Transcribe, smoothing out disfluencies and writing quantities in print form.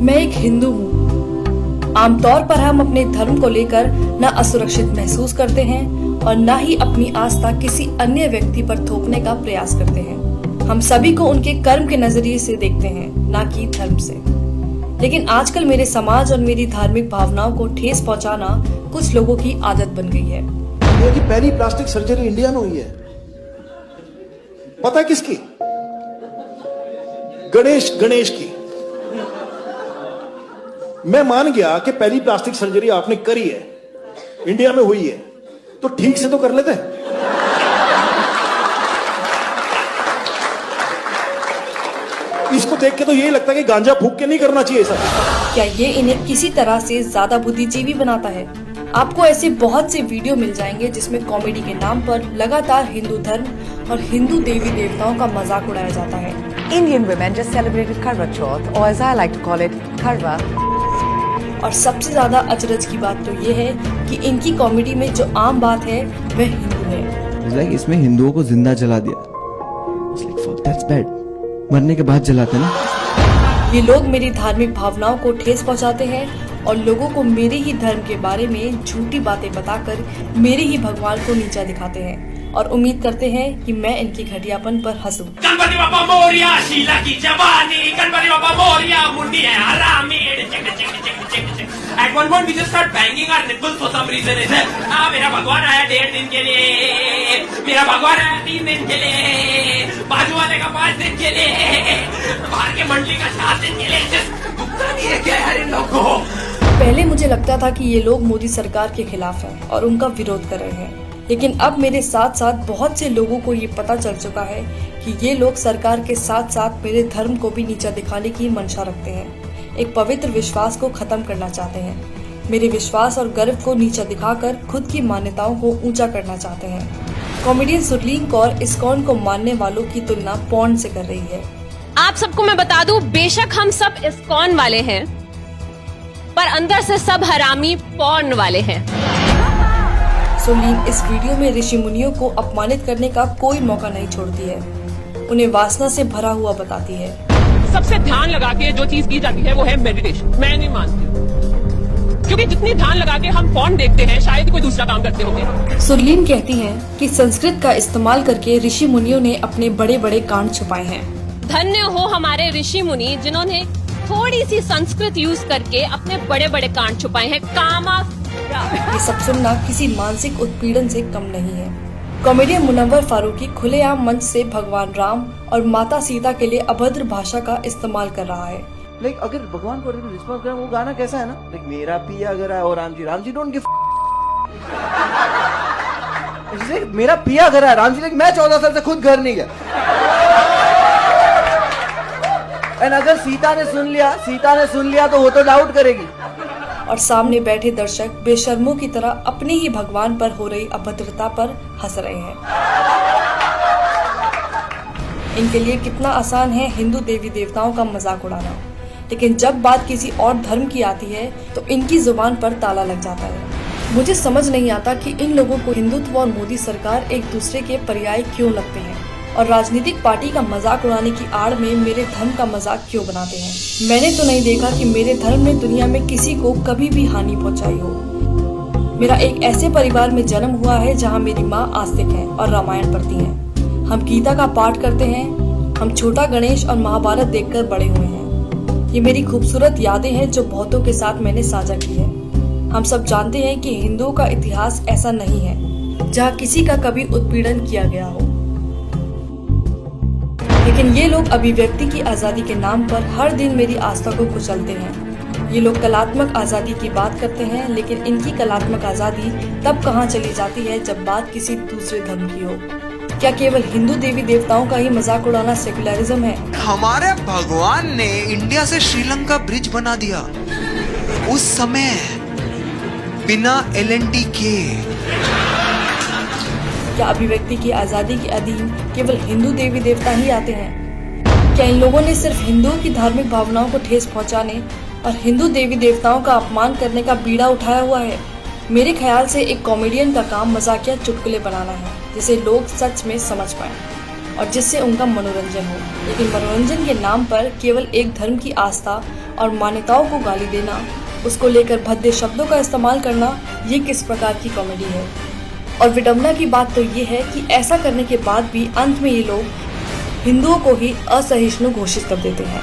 मैं एक हिंदू हूँ। आमतौर पर हम अपने धर्म को लेकर न असुरक्षित महसूस करते हैं और न ही अपनी आस्था किसी अन्य व्यक्ति पर थोपने का प्रयास करते हैं। हम सभी को उनके कर्म के नजरिए से देखते हैं, न कि धर्म से। लेकिन आजकल मेरे समाज और मेरी धार्मिक भावनाओं को ठेस पहुंचाना कुछ लोगों की आदत बन गई है। इंडिया की पहली प्लास्टिक सर्जरी इंडिया में हुई है। पता है किसकी? गणेश की। मैं मान गया कि पहली प्लास्टिक सर्जरी आपने करी है, इंडिया में हुई है, तो ठीक से तो कर लेते। इसको देख के तो यही लगता है कि गांजा फूक के नहीं करना चाहिए सर। क्या ये इन्हें किसी तरह से ज्यादा बुद्धिजीवी बनाता है? आपको ऐसे बहुत से वीडियो मिल जाएंगे जिसमें कॉमेडी के नाम पर लगातार हिंदू धर्म और हिंदू देवी देवताओं का मजाक उड़ाया जाता है। Indian women just celebrated Karwa Chauth, or as I like to call it, Karwa. और सबसे ज्यादा अचरज की बात तो ये है कि इनकी कॉमेडी में जो आम बात है वह हिंदू है। Like इसमें हिंदुओं को जिंदा जला दिया। It's like, fuck, that's bad. मरने के बाद जलाते ना। ये लोग मेरी धार्मिक भावनाओं को ठेस पहुंचाते हैं और लोगों को मेरे ही धर्म के बारे में झूठी बातें बताकर मेरे ही भगवान को नीचा दिखाते हैं और उम्मीद करते हैं कि मैं इनकी घटियापन पर हंसूं। गणपति बाप्पा मोरिया, शीला की जवानी, गणपति बाप्पा मोरिया, मुंडी है हरामी। At one point we just start banging our nipples for some reason. मेरा भगवान आया 1.5 दिन के लिए, मेरा भगवान आया 3 दिन के लिए, बाजू वाले का 5 दिन के लिए, बाहर के मंडली का 7 दिन के लिए। भुगता नहीं है क्या यार इन लोगों को? पहले मुझे लगता था कि ये लोग मोदी सरकार के खिलाफ हैं और उनका विरोध कर रहे हैं, लेकिन अब मेरे साथ साथ बहुत से लोगों को ये पता चल चुका है कि ये लोग सरकार के साथ साथ मेरे धर्म को भी नीचा दिखाने की मंशा रखते हैं। एक पवित्र विश्वास को खत्म करना चाहते हैं। मेरे विश्वास और गर्व को नीचा दिखाकर खुद की मान्यताओं को ऊंचा करना चाहते हैं। कॉमेडियन सुरलीन कौर इस्कॉन को मानने वालों की तुलना पॉर्न से कर रही है। आप सबको मैं बता दूं, बेशक हम सब इस्कॉन वाले हैं, पर अंदर से सब हरामी पॉर्न वाले हैं। सुरलीन इस वीडियो में ऋषि मुनियों को अपमानित करने का कोई मौका नहीं छोड़ती है, उन्हें वासना से भरा हुआ बताती है। सबसे ध्यान लगा के जो चीज की जाती है वो है मेडिटेशन। मैं नहीं मानती हूँ, क्योंकि जितनी ध्यान लगा के हम फोन देखते हैं शायद कोई दूसरा काम करते होंगे। सुरलीन कहती हैं कि संस्कृत का इस्तेमाल करके ऋषि मुनियों ने अपने बड़े बड़े कांड छुपाए हैं। धन्य हो हमारे ऋषि मुनि जिन्होंने थोड़ी सी संस्कृत यूज करके अपने बड़े बड़े कांड छुपाए हैं। कामा ये सब सुनना किसी मानसिक उत्पीड़न से कम नहीं है। कॉमेडियन मुनव्वर फारूकी खुलेआम मंच से भगवान राम और माता सीता के लिए अभद्र भाषा का इस्तेमाल कर रहा है। लाइक अगर भगवान को रिस्पॉन्स करें, वो गाना कैसा है ना, लाइक मेरा पिया अगर है और राम जी डोंट गिव। मेरा पिया घर है, राम जी लाइक मैं 14 साल से खुद घर नहीं गया। एंड अगर सीता ने सुन लिया तो वो तो डाउट करेगी। और सामने बैठे दर्शक बेशर्मों की तरह अपने ही भगवान पर हो रही अभद्रता पर हंस रहे हैं। इनके लिए कितना आसान है हिंदू देवी देवताओं का मजाक उड़ाना, लेकिन जब बात किसी और धर्म की आती है तो इनकी जुबान पर ताला लग जाता है। मुझे समझ नहीं आता कि इन लोगों को हिंदुत्व और मोदी सरकार एक दूसरे के पर्याय क्यों लगते हैं और राजनीतिक पार्टी का मजाक उड़ाने की आड़ में मेरे धर्म का मजाक क्यों बनाते हैं। मैंने तो नहीं देखा कि मेरे धर्म ने दुनिया में किसी को कभी भी हानि पहुंचाई हो। मेरा एक ऐसे परिवार में जन्म हुआ है जहां मेरी माँ आस्तिक है और रामायण पढ़ती हैं। हम गीता का पाठ करते हैं। हम छोटा गणेश और महाभारत देखकर बड़े हुए हैं। ये मेरी खूबसूरत यादें हैं जो बहुतों के साथ मैंने साझा की है। हम सब जानते हैं कि हिंदुओं का इतिहास ऐसा नहीं है जहाँ किसी का कभी उत्पीड़न किया गया हो, लेकिन ये लोग अभिव्यक्ति की आजादी के नाम पर हर दिन मेरी आस्था को कुचलते हैं। ये लोग कलात्मक आजादी की बात करते हैं, लेकिन इनकी कलात्मक आजादी तब कहाँ चली जाती है जब बात किसी दूसरे धर्म की हो। क्या केवल हिंदू देवी देवताओं का ही मजाक उड़ाना सेकुलरिज्म है? हमारे भगवान ने इंडिया से श्रीलंका ब्रिज बना दिया उस समय बिना LNT के। क्या अभिव्यक्ति की आजादी के अधीन केवल हिंदू देवी देवता ही आते हैं? क्या इन लोगों ने सिर्फ हिंदुओं की धार्मिक भावनाओं को ठेस पहुंचाने और हिंदू देवी देवताओं का अपमान करने का बीड़ा उठाया हुआ है? मेरे ख्याल से एक कॉमेडियन का काम मजाकिया चुटकुले बनाना है जिसे लोग सच में समझ पाएं और जिससे उनका मनोरंजन हो, लेकिन मनोरंजन के नाम पर केवल एक धर्म की आस्था और मान्यताओं को गाली देना, उसको लेकर भद्दे शब्दों का इस्तेमाल करना, ये किस प्रकार की कॉमेडी है। और विडंबना की बात तो ये है कि ऐसा करने के बाद भी अंत में ये लोग हिंदुओं को ही असहिष्णु घोषित कर देते हैं।